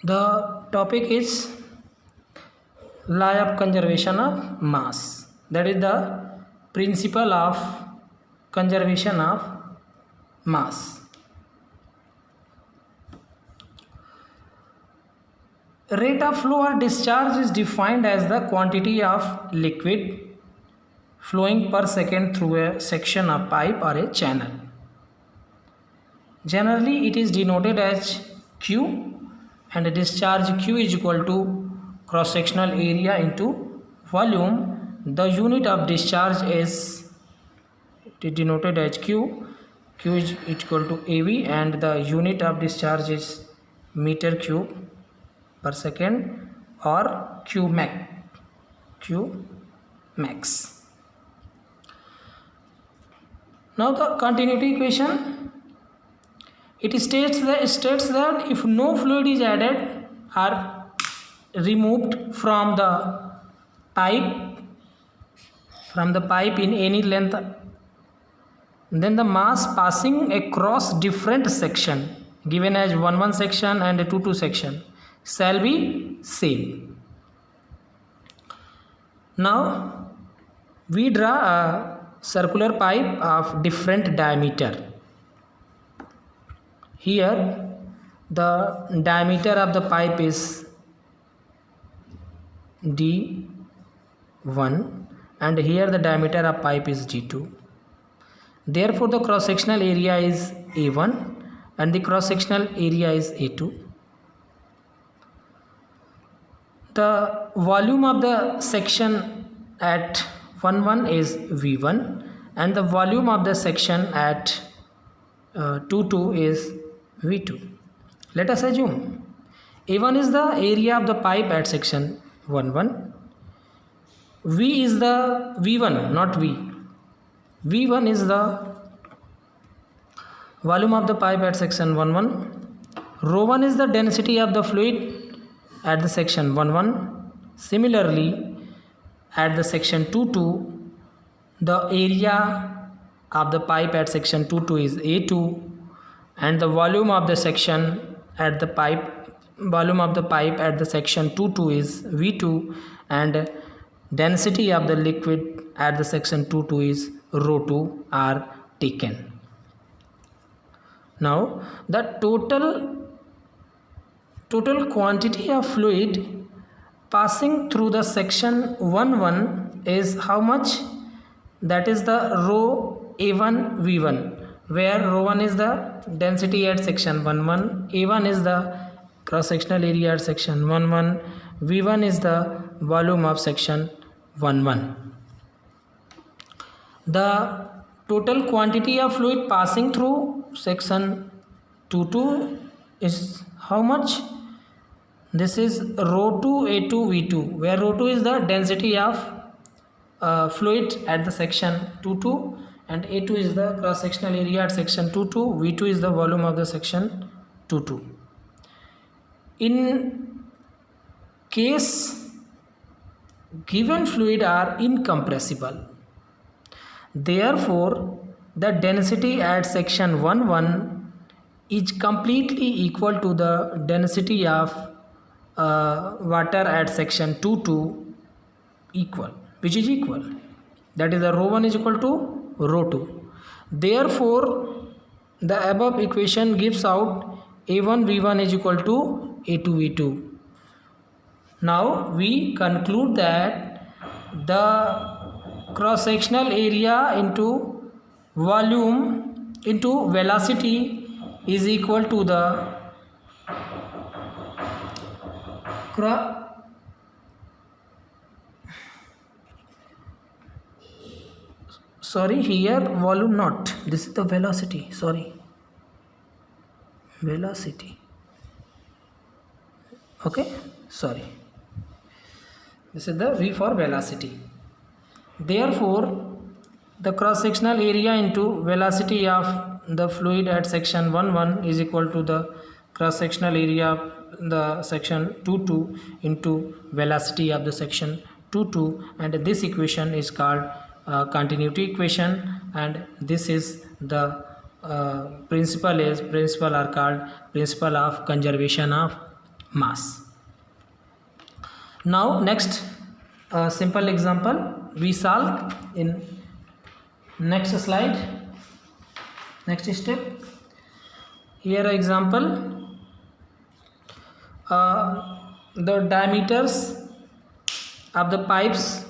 The topic is law of conservation of mass. That is the principle of conservation of mass. Rate of flow or discharge is defined as the quantity of liquid flowing per second through a section of pipe or a channel. Generally, it is denoted as Q, and discharge Q is equal to cross-sectional area into volume. The unit of discharge is denoted as Q. Q is equal to AV, and the unit of discharge is meter cube per second or Q max. Now the continuity equation, it states that if no fluid is added or removed from the pipe in any length, then the mass passing across different section given as 1 section and 2 section shall be same. Now we draw a circular pipe of different diameter. Here the diameter of the pipe is D1 and here the diameter of pipe is D2. Therefore the cross sectional area is A1 and the cross sectional area is A2. The volume of the section at 1 is V1 and the volume of the section at 2 is V2. Let us assume A1 is the area of the pipe at section 1. V is the V1, not V. V1 is the volume of the pipe at section 1. Rho1 is the density of the fluid at the section 1. Similarly, at the section 2, the area of the pipe at section 2 is A2 and the volume of the section at the pipe at the section 2 is V2 and density of the liquid at the section 2 is Rho2 are taken. Now the total quantity of fluid passing through the section 1 is how much? That is the rho A1 V1, where rho1 is the density at section 1. A1 is the cross sectional area at section 1. V1 is the volume of section 1. The total quantity of fluid passing through section 2 is how much? This is rho2 A2 V2, where rho2 is the density of fluid at the section 2 and A2 is the cross sectional area at section 2. V2 is the volume of the section 2. In case given fluid are incompressible, therefore the density at section 1 is completely equal to the density of water at section 2 equal, which is equal, that is the rho1 is equal to rho2. Therefore the above equation gives out A1 V1 is equal to A2 V2. Now we conclude that the cross sectional area into volume into velocity is equal to the here volume not, this is the velocity, velocity, okay, this is the V for velocity. Therefore the cross sectional area into velocity of the fluid at section 1 is equal to the cross sectional area of the section 2 into velocity of the section 2, and this equation is called continuity equation, and this is the principle of conservation of mass. Now next simple example we solve in next slide. Next step, here example, the diameters of the pipes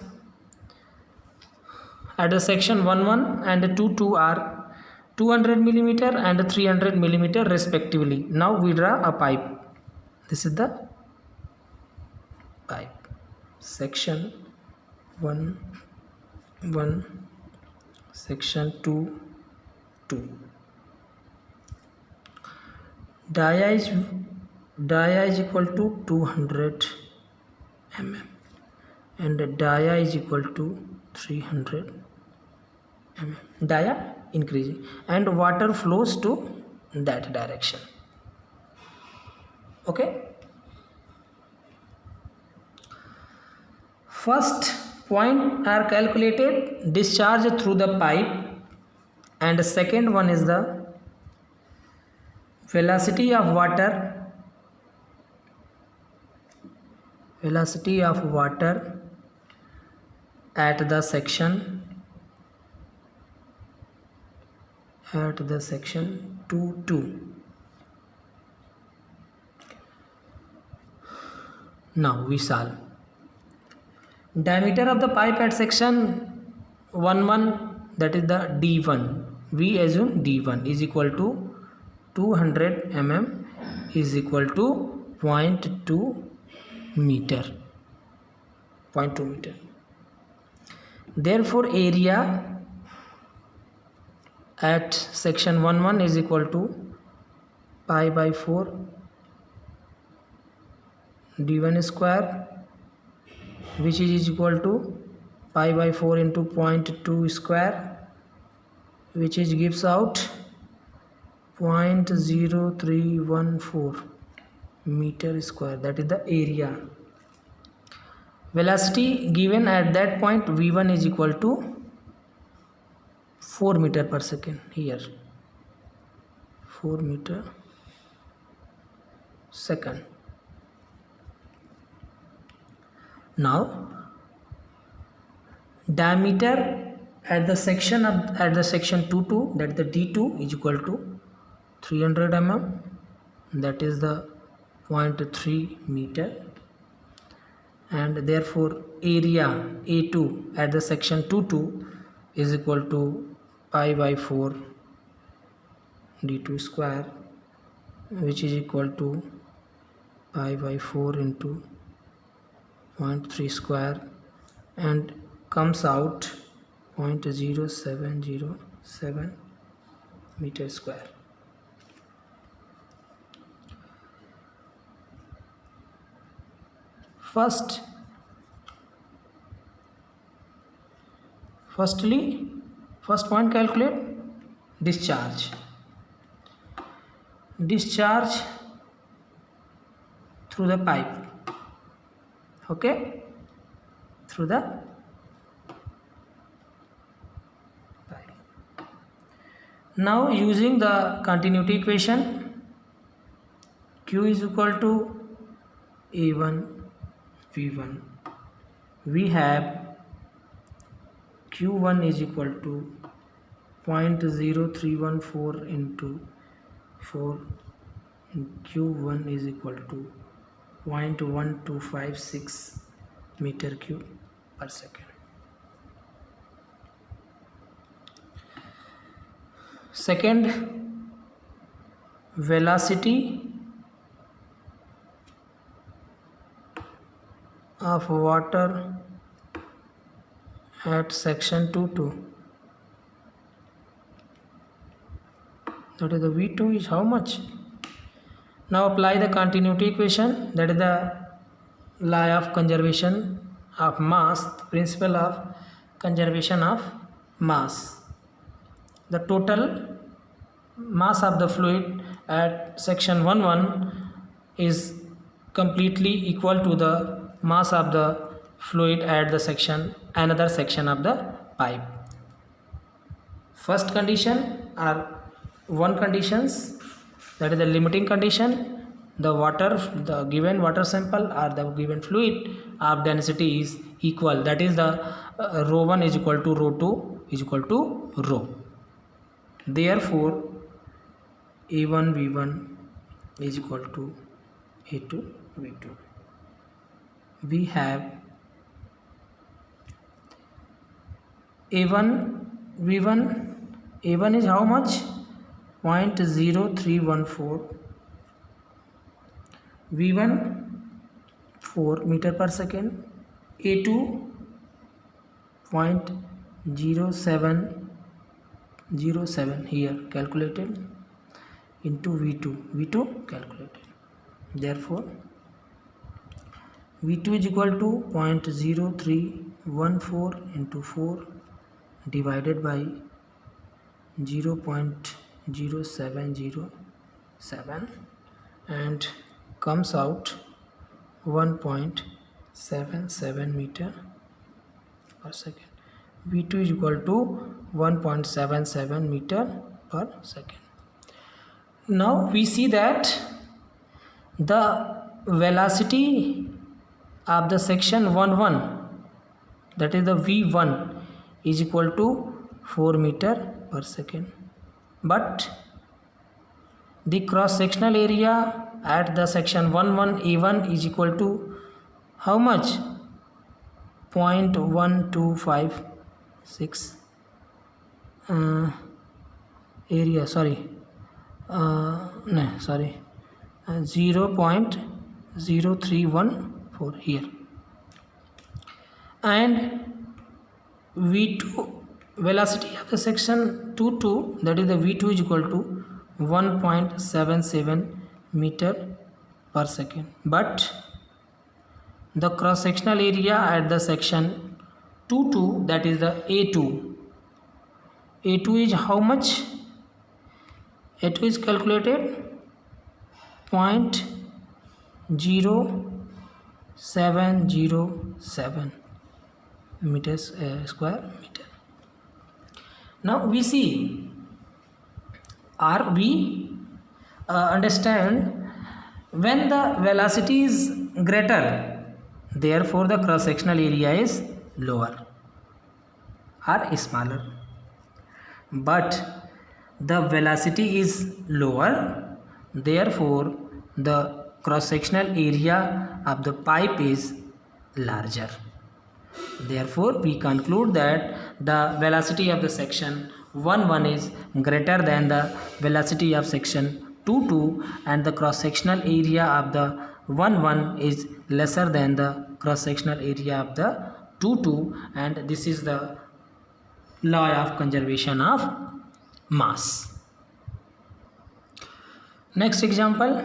at the section 11 and 22 are 200 millimeter and 300 millimeter respectively. Now we draw a pipe. This is the pipe, section 1 1, section 2 2. Dia is equal to 200 mm and dia is equal to 300 mm. Dia increasing and water flows to that direction. Okay. First point are calculated, discharge through the pipe, and the second one is the velocity of water at the section 2 2. Now we solve. Diameter of the pipe at section 1 1, that is the D1. We assume D1 is equal to 200 mm is equal to 0.2 meter. Therefore area at section 1 1 is equal to pi by 4 d1 square, which is equal to pi by 4 into 0.2 square, which is gives out 0.0314 meter square. That is the area. Velocity given at that point v1 is equal to 4 meter per second. Here 4 meter second. Now diameter at the section 2 2, that the D2 is equal to 300 mm, that is the 0.3 meter, and therefore area A2 at the section 2 2 is equal to pi by 4 d2 square, which is equal to pi by 4 into 0.3 square, and comes out 0.0707 meter square. First point, calculate discharge through the pipe. Okay, through the pipe. Now using the continuity equation, Q is equal to A1 V1, we have Q1 is equal to 0.0314 into 4, and Q1 is equal to 0.1256 meter cube per second. Second, velocity of water at section 2 2, that is the V2 is how much? Now apply the continuity equation, that is the law of conservation of mass, principle of conservation of mass. The total mass of the fluid at section 1 1 is completely equal to the mass of the fluid at the another section of the pipe. First condition are one conditions, that is the limiting condition. the given water sample or the given fluid of density is equal, that is the rho 1 is equal to rho 2 is equal to rho. Therefore A1 V1 is equal to A2 V2. We have A1 V1. A1 is how much? 0.0314. V1 4 meter per second. A2 0.0707 here calculated into V2 calculated. Therefore V2 is equal to 0.0314 into 4 divided by 0.0707 and comes out 1.77 meter per second. V2 is equal to 1.77 meter per second. Now we see that the velocity of the section 1 that is the V1 is equal to 4 meter per second, but the cross sectional area at the section 1 A1 is equal to how much? 0.1256 area, sorry, 0.0314 here, and V2 velocity of the section 2 that is the V2 is equal to 1.77 meter per second, but the cross sectional area at the section 2 that is the A2 is how much? A2 is calculated 0.0707 meters square meter. Now we see, or we understand, when the velocity is greater, therefore the cross sectional area is lower or smaller, but the velocity is lower, therefore the cross sectional area of the pipe is larger. Therefore we conclude that the velocity of the section 1 is greater than the velocity of section 2 and the cross sectional area of the 1 is lesser than the cross sectional area of the 2, and this is the law of conservation of mass. Next example.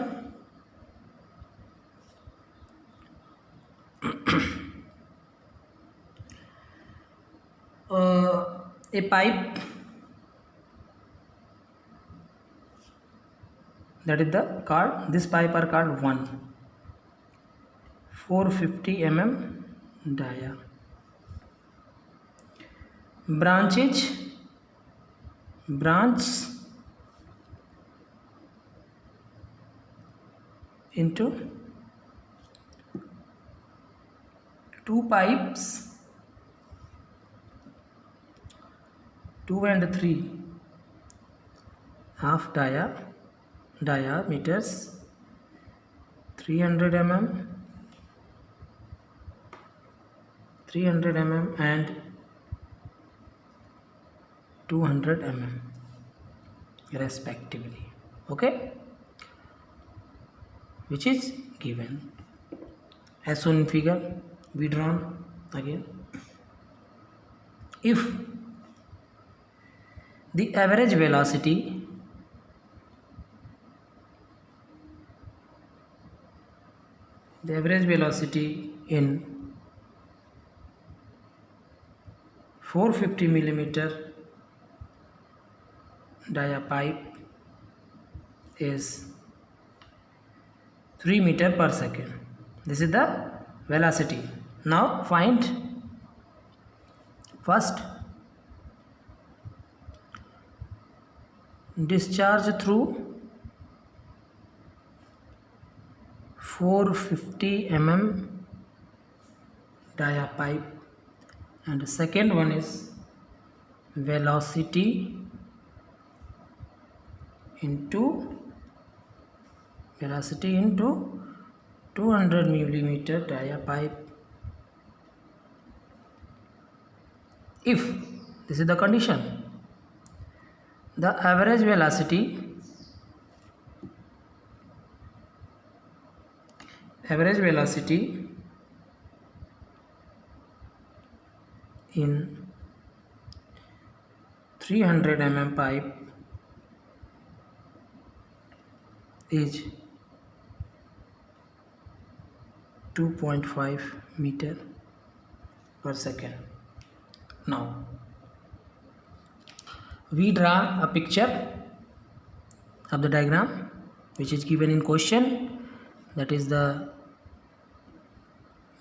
A pipe, that is the card, this pipe are called 450 mm dia. Branch into 2 pipes, 2 and 3 half diameters 300 mm and 200 mm respectively, okay, which is given as shown in figure. We drawn again. If the average velocity in 450 millimeter dia pipe is 3 meter per second. This is the velocity. Now find first discharge through 450 dia pipe, and the second one is velocity into 200 millimeter dia pipe. If this is the condition, the average velocity in 300 pipe is 2.5 meter per second. Now we draw a picture of the diagram which is given in question. That is the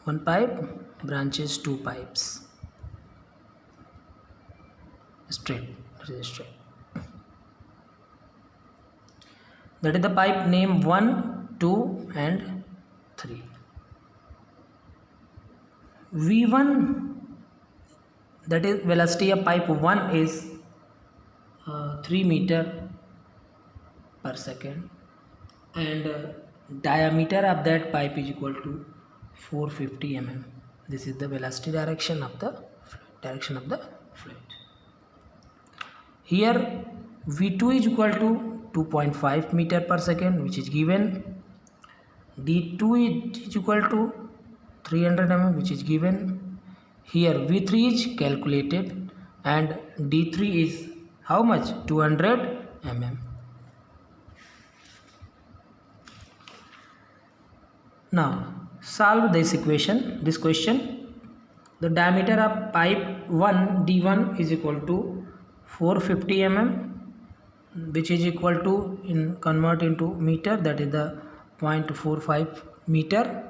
one pipe branches two pipes straight. That is the pipe name 1, 2 and 3. V1, that is velocity of pipe 1 is 3 meter per second, and diameter of that pipe is equal to 450 mm. This is the velocity direction of the fluid. Here V2 is equal to 2.5 meter per second, which is given. D2 is equal to 300 mm, which is given. Here V3 is calculated and D3 is how much? 200 mm. Now solve this question. The diameter of pipe 1 D1 is equal to 450 mm, which is equal to, in convert into meter, that is the 0.45 meter,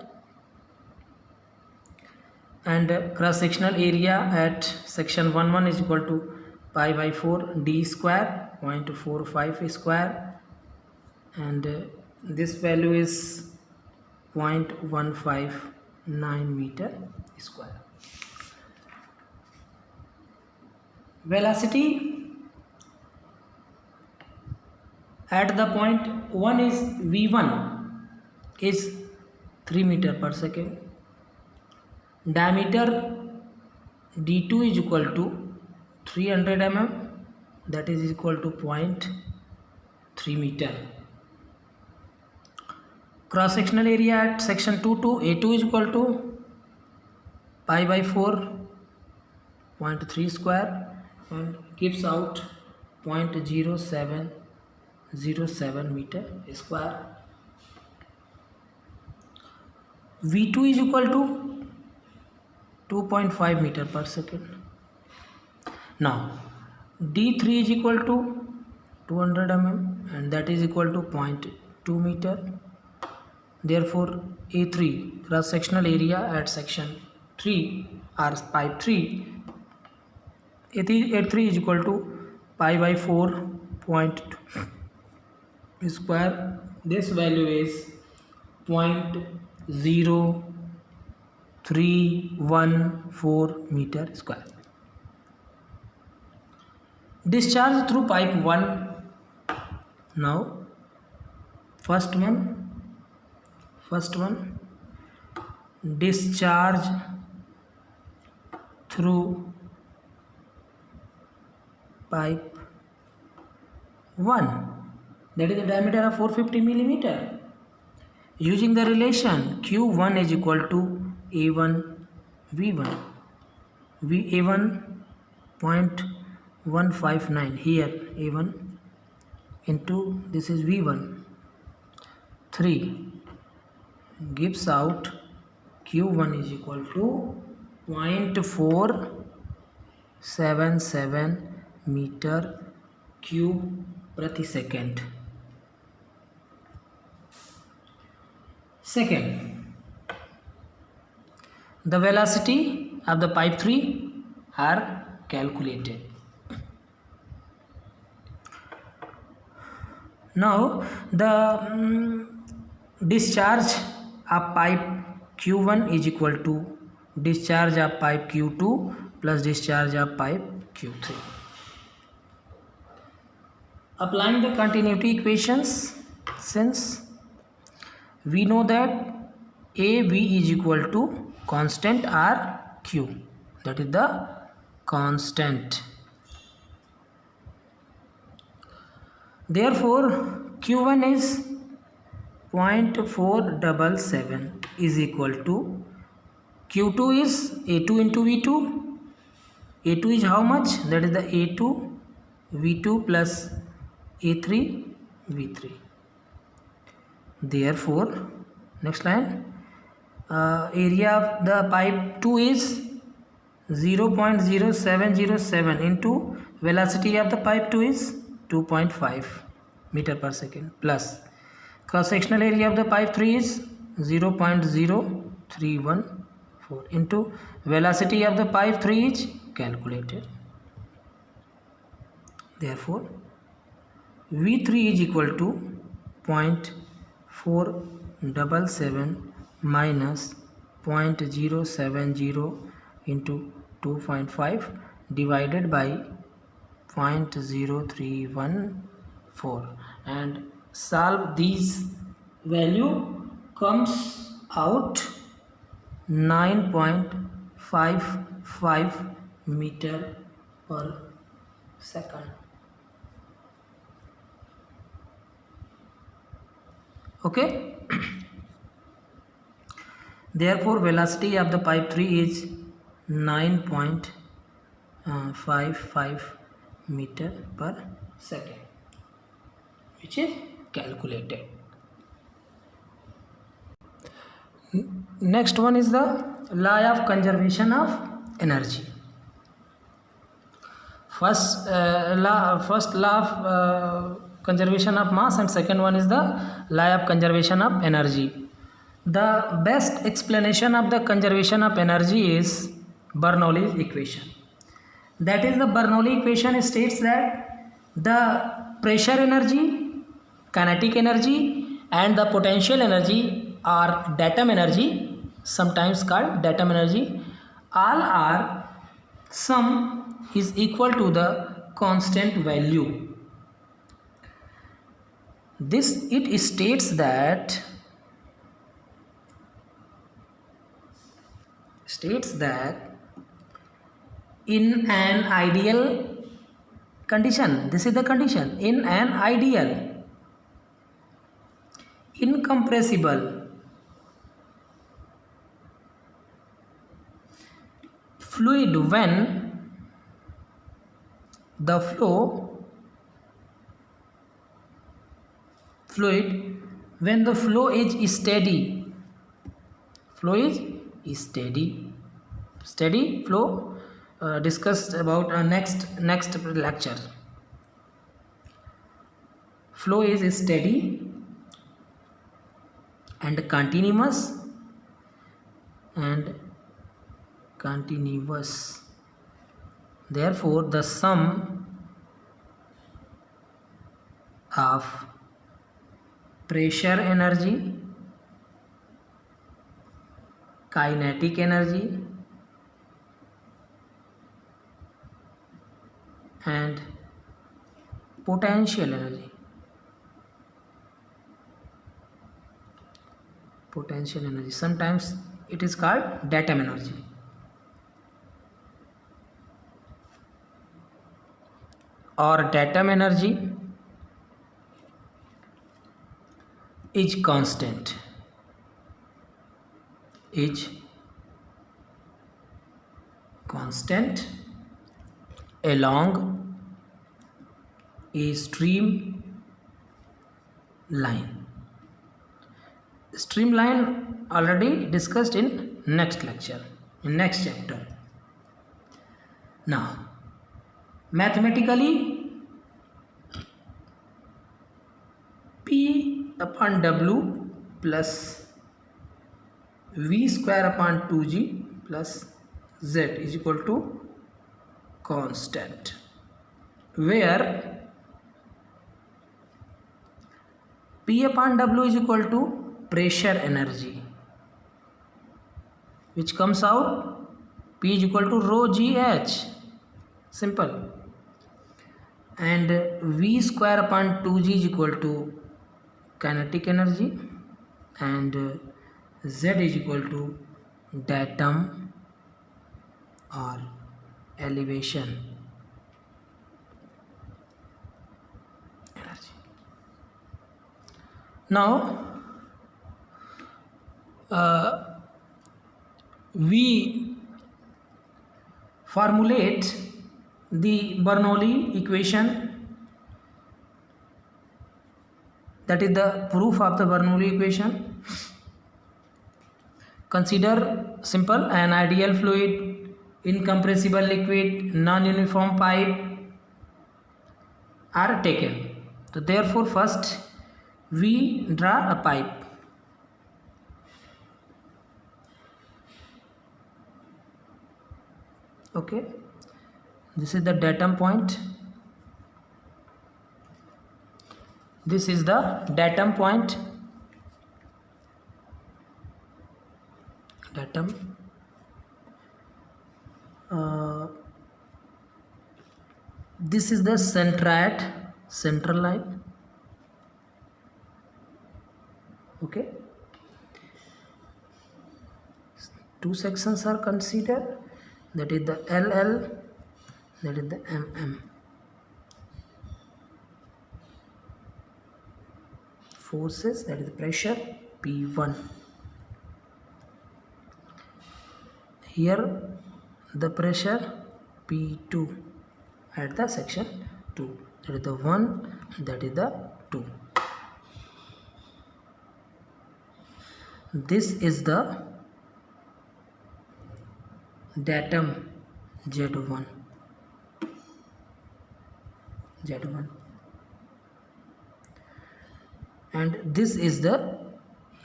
and cross sectional area at section 11 is equal to pi by 4 d square, 0.45 square, and this value is 0.159 meter square. Velocity at the point 1 is V1 is 3 meter per second. Diameter D2 is equal to 300 mm, that is equal to 0.3 meter. Cross sectional area at section 2 to A2 is equal to pi by 4 0.3 square and gives out 0.0707 meter square. V2 is equal to 2.5 meter per second. Now D3 is equal to 200 mm and that is equal to 0.2 meter. Therefore A3 cross sectional area at section 3 or pipe 3, A3 is equal to pi by 4 0.2 square. This value is 0.0314 meter square. Discharge through pipe 1. Now first one, discharge through pipe 1, that is the diameter of 450 millimeter. Using the relation Q1 is equal to A1 V1, A1 0.159, here A1 into this is V1, 3 gives out Q1 is equal to 0.477 meter cube प्रति second. Second, the velocity of the pipe 3 are calculated. Now the discharge of pipe Q1 is equal to discharge of pipe Q2 plus discharge of pipe Q3. Applying the continuity equations, since we know that AV is equal to constant RQ, that is the constant. Therefore Q1 is 0.477 is equal to Q2 is A2 into V2. A2 is how much? That is the A2 V2 plus A3 V3. Therefore, next line, area of the pipe 2 is 0.0707 into velocity of the pipe 2 is 2.5 meter per second plus cross sectional area of the pipe 3 is 0.0314 into velocity of the pipe 3 is calculated. Therefore V3 is equal to 0.477 minus 0.070 into 2.5 divided by 0.0314 and solve these value comes out 9.55 meter per second. Okay. Therefore velocity of the pipe 3 is 9.55 meter per second, which is calculated. Next one is the law of conservation of energy. First law of conservation of mass, and second one is the law of conservation of energy. The best explanation of the conservation of energy is Bernoulli's equation. That is, the Bernoulli equation states that the pressure energy, kinetic energy and the potential energy or datum energy, sometimes called datum energy, all are sum is equal to the constant value. This it states that in an ideal condition, this is the condition, in an ideal incompressible fluid, when the flow is steady, steady flow, discussed about next lecture. Flow is steady and continuous therefore the sum of pressure energy, kinetic energy and potential energy sometimes it is called datum energy, or datum energy is constant along a streamline. Streamline already discussed in next lecture, in next chapter. Now mathematically P upon W plus V square upon 2G plus Z is equal to constant, where P upon W is equal to pressure energy which comes out P is equal to rho GH, simple, and V square upon 2G is equal to kinetic energy, and Z is equal to datum or elevation energy. Now we formulate the Bernoulli equation, that is the proof of the Bernoulli equation. Consider simple: an ideal fluid, incompressible liquid, non-uniform pipe are taken. So therefore first we draw a pipe. Okay, this is the datum point. This is the datum point. Datum. This is the central line. Okay. Two sections are considered. That is the LL, that is the MM. Forces, that is the pressure P1. Here the pressure P2 at the section 2. That is the 1, that is the 2. This is the datum Z1. And this is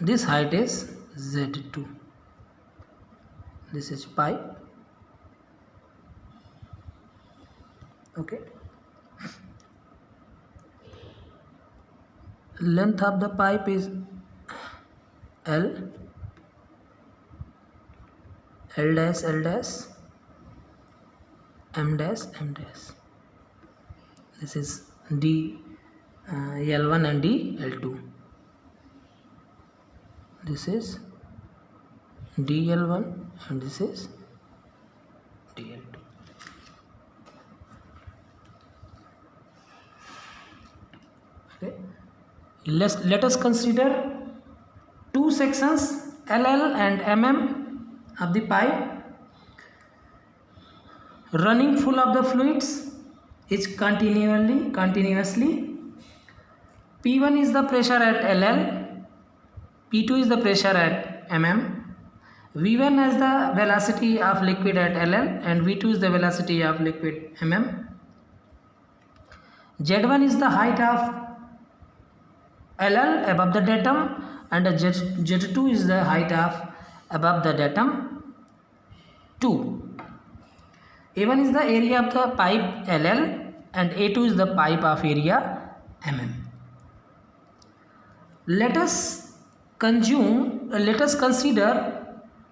this height is Z2. This is pipe. Okay. Length of the pipe is L, L dash, M dash. This is D L1 and D L2. This is DL1 and this is DL2. Okay. Let us consider two sections LL and MM of the pipe running full of the fluids is continuously. P1 is the pressure at LL, P2 is the pressure at MM, V1 is the velocity of liquid at LL and V2 is the velocity of liquid MM. Z1 is the height of LL above the datum and Z2 is the height of above the datum 2. A1 is the area of the pipe LL and A2 is the pipe of area MM. Let us consider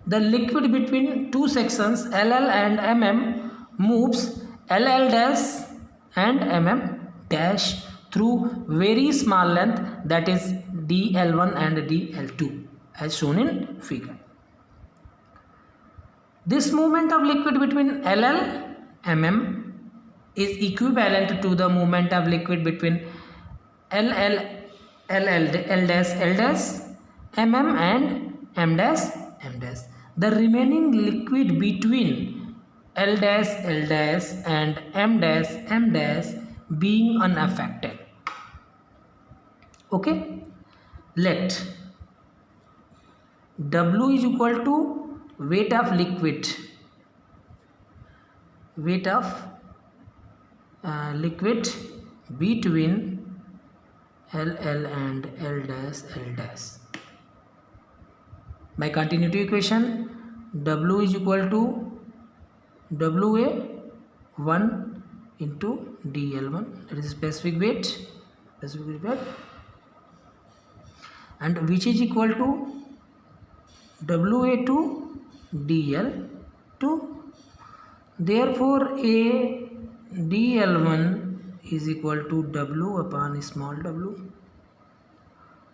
the liquid between two sections LL and MM moves LL dash and MM dash through very small length, that is DL1 and DL2 as shown in figure. This movement of liquid between LL MM is equivalent to the movement of liquid between LL L dash MM and M dash. The remaining liquid between L dash and M dash being unaffected. Okay, let W is equal to weight of liquid, between LL and L dash. By continuity equation, W is equal to WA1 into DL1, that is specific weight, and which is equal to WA2 dl2. Therefore a dl1 is equal to w upon small w.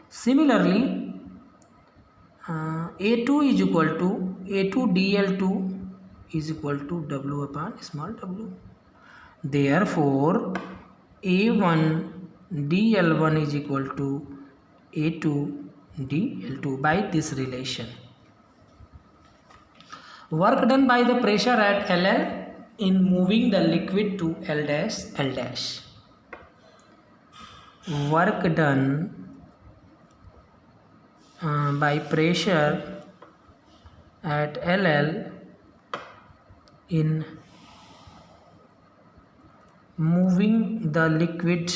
Similarly a2 is equal to a2 dl2 is equal to w upon small w. Therefore a1 dl1 is equal to a2 dl2 by this relation. Work done by the pressure at LL in moving the liquid to L dash L dash. Work done by pressure at LL in moving the liquid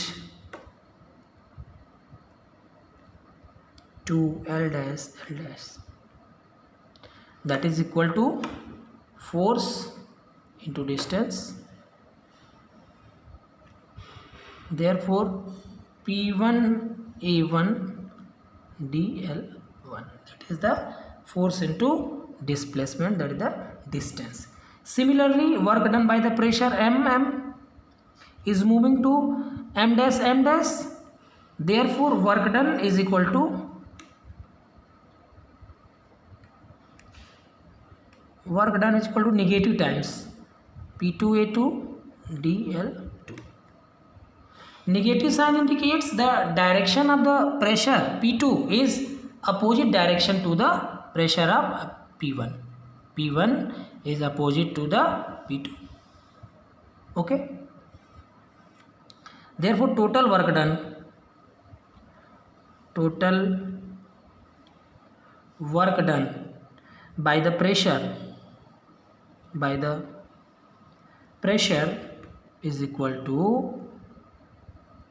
to L dash L dash, that is equal to force into distance. Therefore P1 A1 dl1, that is the force into displacement, that is the distance. Similarly work done by the pressure mm is moving to m dash m dash. Therefore work done is equal to negative times P2A2 dl2. Negative sign indicates the direction of the pressure P2 is opposite direction to the pressure of P1. P1 is opposite to the P2. Okay. Therefore total work done by the pressure is equal to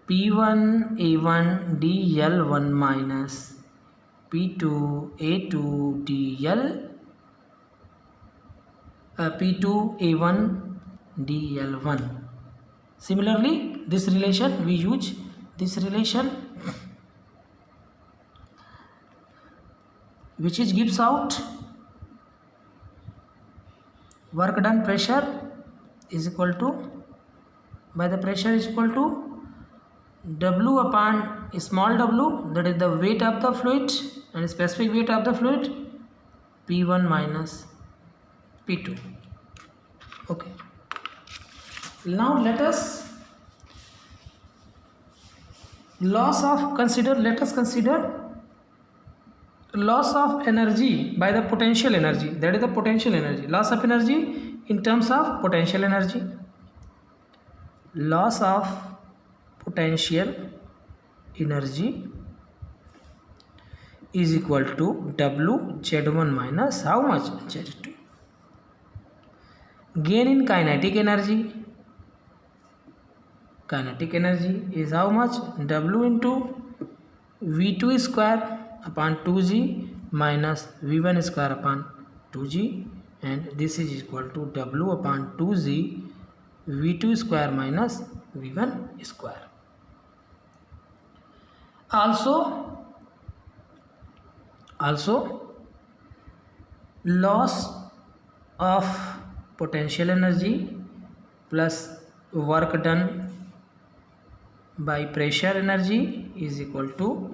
P1 A1 dl1 minus P2 A2 P2 A1 dl1. Similarly this relation, we use this relation which is gives out work done pressure is equal to by the pressure is equal to W upon small w, that is the weight of the fluid and specific weight of the fluid, P1 minus P2. Okay. Now let us consider loss of energy by the potential energy, that is the potential energy. Loss of energy in terms of potential energy. Loss of potential energy is equal to W Z1 minus how much? Z2. Gain in kinetic energy. Kinetic energy is how much? W into V2 square upon 2G minus V1 square upon 2G, and this is equal to W upon 2G V2 square minus V1 square. Also loss of potential energy plus work done by pressure energy is equal to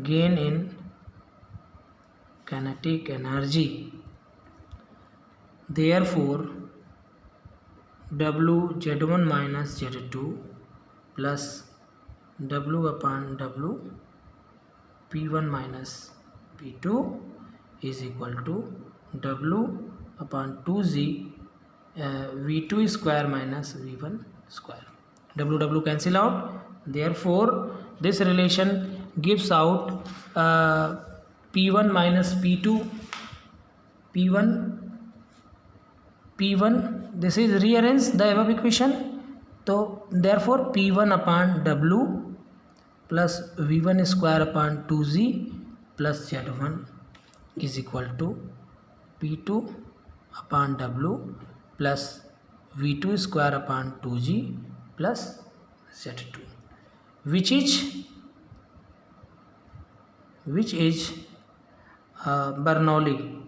gain in kinetic energy. Therefore W Z1 minus Z2 plus W upon W P1 minus P2 is equal to W upon 2Z V2 square minus V1 square. W cancel out. Therefore this relation gives out P1 minus P2 P1, this is rearrange the above equation. So therefore P1 upon W plus V1 square upon 2Z plus Z1 is equal to P2 upon W plus V2 square upon 2G plus Z2, which is Bernoulli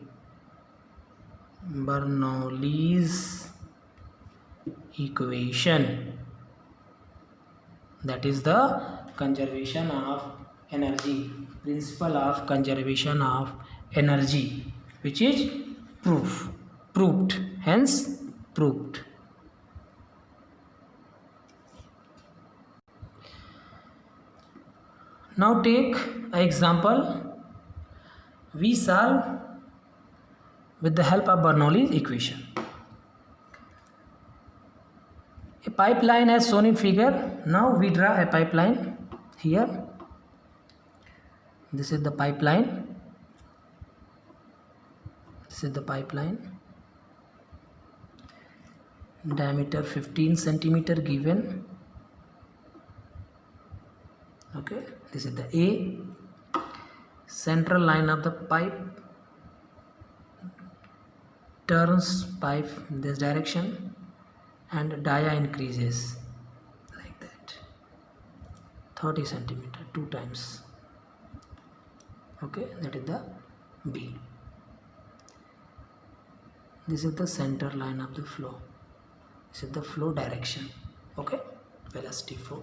Bernoulli's equation, that is the conservation of energy, principle of conservation of energy, which is proved, hence proved. Now take an example. We solve with the help of Bernoulli's equation. A pipeline as shown in figure. Now we draw a pipeline here. This is the pipeline. This is the pipeline. Diameter 15 centimeter given. Okay, this is the A. Central line of the pipe. Turns pipe in this direction and dia increases like that, 30 centimeter, 2 times. Okay, that is the B. This is the center line of the flow. This is the flow direction. Okay, velocity flow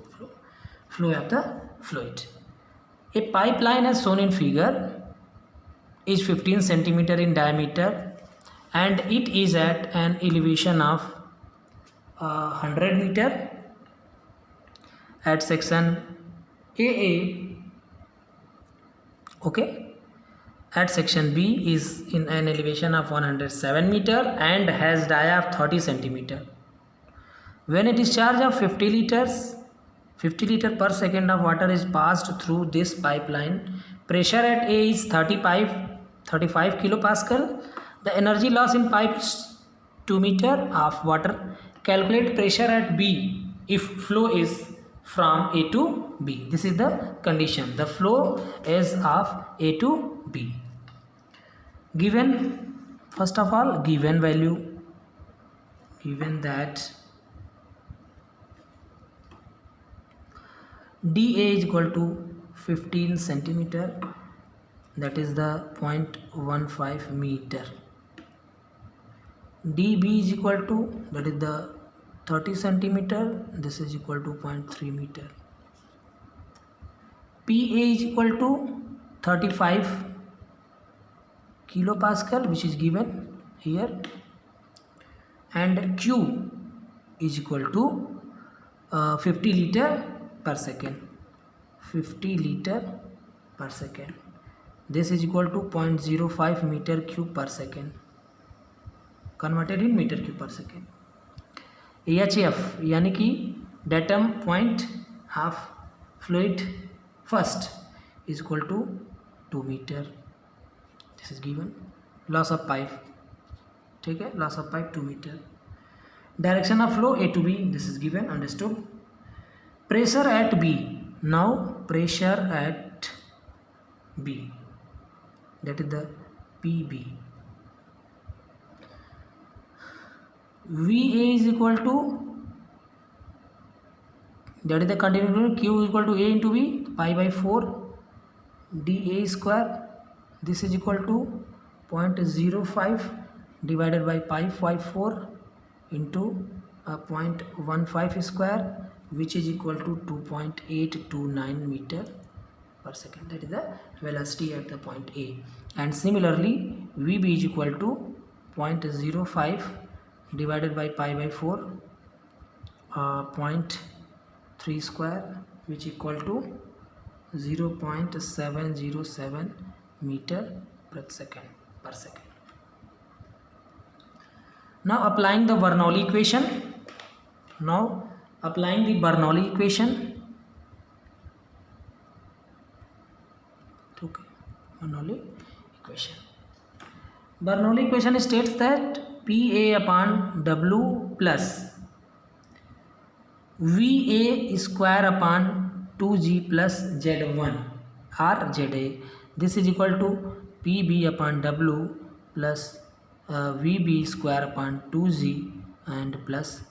of the fluid. A pipeline as shown in figure is 15 centimeter in diameter and it is at an elevation of 100 meter at section AA. Okay, at section B is in an elevation of 107 meter and has dia of 30 centimeter. When a discharge of 50 liter per second of water is passed through this pipeline, pressure at A is 35 kilopascal. The energy loss in pipe is 2 meter of water. Calculate pressure at B if flow is from A to B. This is the condition. The flow is of A to B. Given, first of all, given value, given that dA is equal to 15 centimeter, that is the 0.15 meter. dB is equal to, that is the 30 centimeter, this is equal to 0.3 meter. PA is equal to 35 kilopascal, which is given here, and Q is equal to 50 liter per second. 50 liter per second. This is equal to 0.05 meter cube per second, converted in meter cube per second. HF यानी कि datum point of fluid first is equal to 2 meter. This is given. Loss of pipe, ठीक है, loss of pipe 2 meter. Direction of flow A to B, this is given, understood. Pressure at B. Now pressure at B, that is the PB. VA is equal to, that is the continuity, Q is equal to A into V, pi by 4 dA square. This is equal to 0.05 divided by pi by 4 into 0.15 square, which is equal to 2.829 meter per second. That is the velocity at the point A. And similarly, VB is equal to 0.05 divided by pi by 4, 0.3 square, which equal to 0.707 meter per second. Now applying the Bernoulli equation. Okay, Bernoulli equation states that PA upon W plus VA square upon 2G plus Z1 or ZA. This is equal to PB upon W plus VB square upon 2G and plus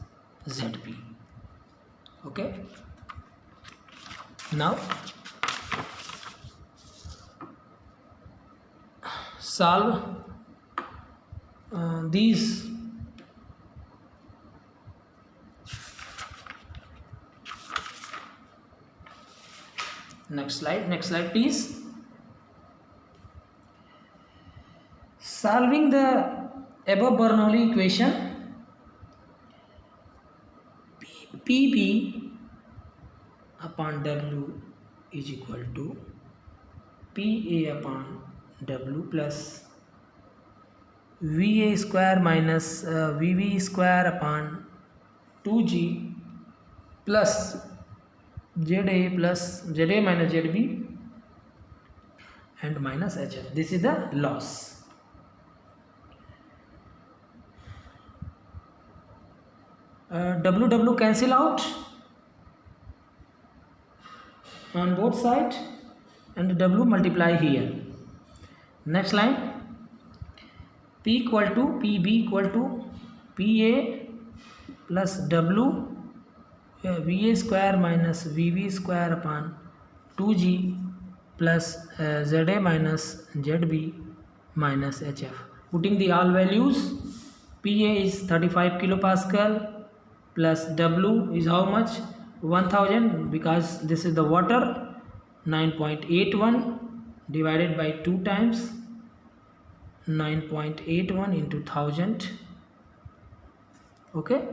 ZB. Okay. Now solve these next slide please. Solving the above Bernoulli equation, PB upon W is equal to PA upon W plus VA square minus VV square upon 2G plus ZA plus ZA minus ZB and minus HF. This is the loss. W cancel out on both sides and W multiply here. Next line, P equal to PB equal to PA plus W VA square minus VV square upon 2G plus ZA minus ZB minus HF. Putting the all values, PA is 35 kilopascal plus W is how much? 1000, because this is the water. 9.81 divided by 2 times 9.81 into 1000. Okay,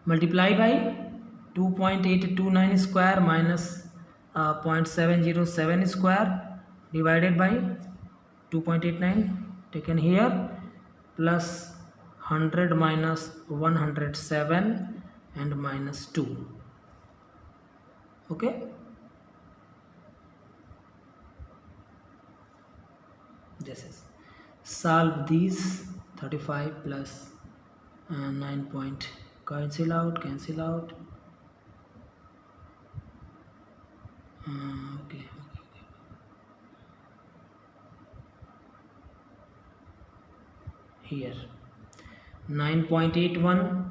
multiply by 2.829 square minus 0.707 square divided by 2.89 taken here plus 100 minus 107 and minus 2. Okay, this is solve these. 35 plus 9 point cancel out okay. Here 9.81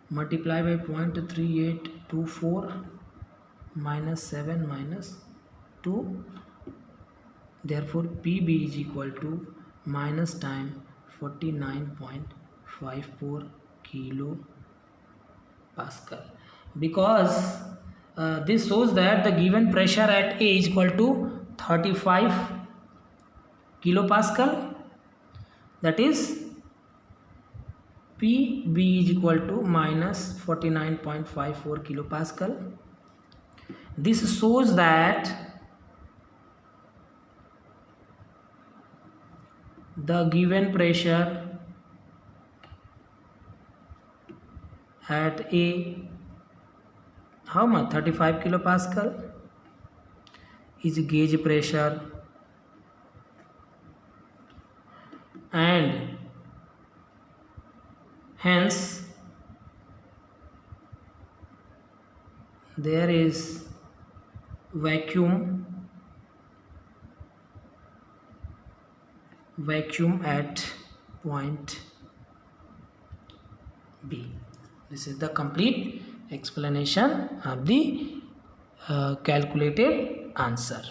multiply by 0.3824 minus 7 minus 2, therefore PB is equal to minus time 49.54 kilo Pascal, because this shows that the given pressure at A is equal to 35 kilopascal, that is PB is equal to minus 49.54 kilopascal. This shows that the given pressure at A, how much? 35 kilopascal is gauge pressure, and hence there is vacuum at point B. This is the complete explanation of the calculated answer.